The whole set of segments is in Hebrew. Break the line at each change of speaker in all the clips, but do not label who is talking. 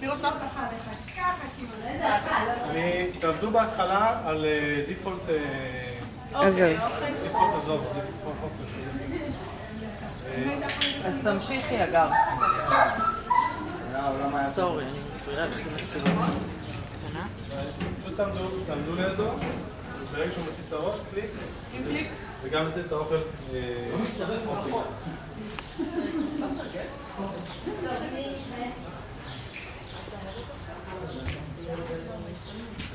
אני רוצה ככה כאילו.
תעבדו בהתחלה על דיפולט...
אוקיי.
דיפולט עזוב, זה חופש.
אז תמשיכי אגב. סורי, אני מפריעה פתאום הצילום.
פשוט תעמדו לידו, ברגע שהוא מסיט את הראש, קליק. וגם לתת את האוכל.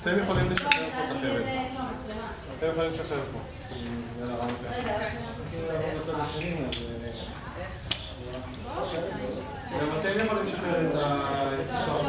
אתם יכולים לשחרר פה את החבל. אתם יכולים לשחרר פה. גם אתם יכולים לשחרר את הציטור.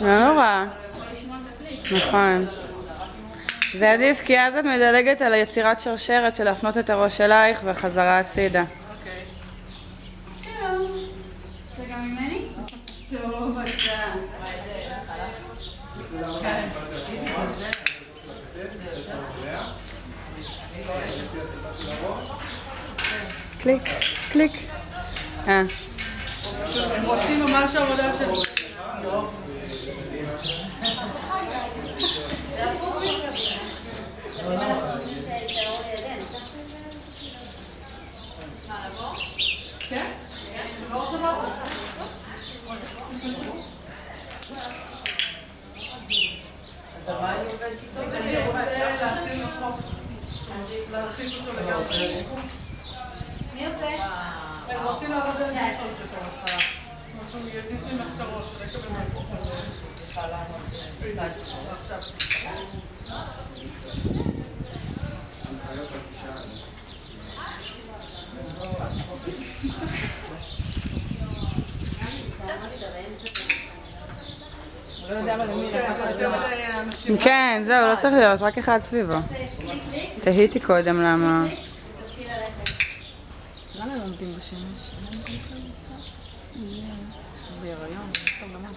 לא נורא. נכון. זה עדיף כי אז את מדלגת על היצירת שרשרת של להפנות את הראש אלייך וחזרה הצידה.
זה גם ממני? טוב, אתה.
קליק, קליק.
הם רוצים ממש עבודה של... להרחיק אותו לגמרי.
מי יוצא?
הם רוצים לעבוד על דיפולט יותר התחלה. זאת אומרת שהוא יזיז עם את הראש, שלא יקבל מהפוך. צריכה לעמוד עכשיו.
כן, זהו, לא צריך להיות, רק אחד סביבו. תהיתי קודם למה...
למה לא עומדים בשמש? בהיריון, טוב למד.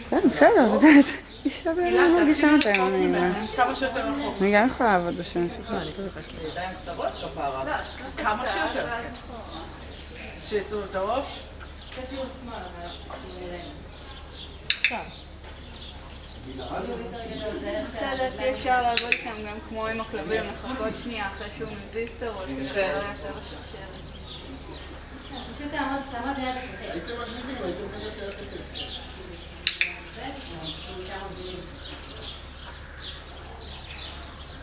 כן, בסדר, את יודעת, אישה בעולם מרגישה מתי אני...
כמה שיותר רחוק.
אני גם יכולה לעבוד בשמש.
אני צריכה ידיים קצרות כפרה.
כמה שיותר. שיצאו את הראש.
תשימו שמאל, אבל... עכשיו. בסדר, אי אפשר לעבוד איתם גם כמו עם הכלבים, לחכות שנייה אחרי שהוא מזיז את הראש כדי שלא יעשה בשרשרת. פשוט תעמוד ליד הכתף.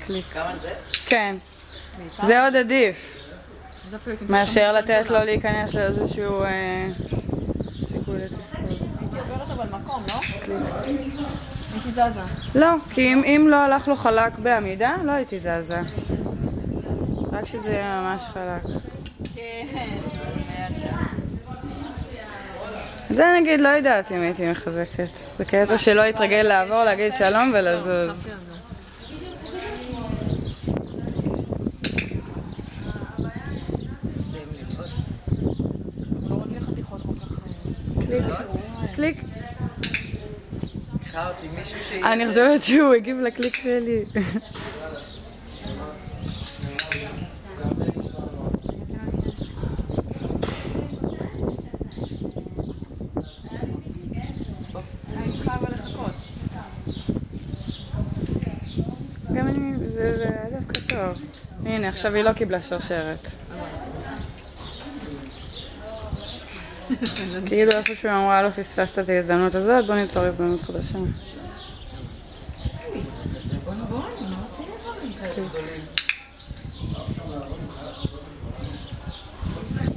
קליק.
גם על זה?
כן. זה עוד עדיף. מאשר לתת לו להיכנס לאיזשהו סיכוי לתסכול.
הייתי עוברת אבל מקום, לא? הייתי זזה.
לא, כי אם לא הלך לו חלק בעמידה, לא הייתי זזה. רק שזה יהיה ממש חלק.
כן,
זה נגיד לא יודעת אם הייתי מחזקת. זה קטע שלא יתרגל לעבור, להגיד שלום ולזוז. קליק. אני חושבת שהוא הגיב לקליק שלי.
אני צריכה אבל לחכות.
גם אני, זה דווקא טוב. הנה, עכשיו היא לא קיבלה שרשרת. כאילו איפשהו אמרה לו פספסת את ההזדמנות הזאת, בוא ניצור הזדמנות חדשה.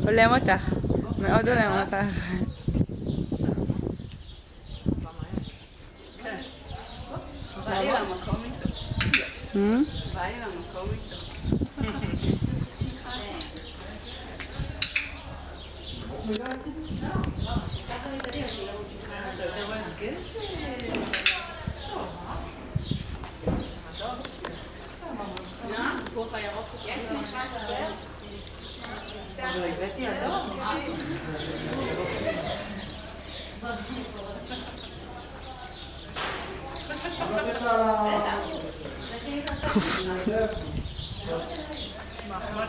עולם אותך, מאוד עולם אותך.
בא לי למקום איתו. בא לי למקום איתו. הסיפוח הירוק
אבל הבאתי אדום.
מה,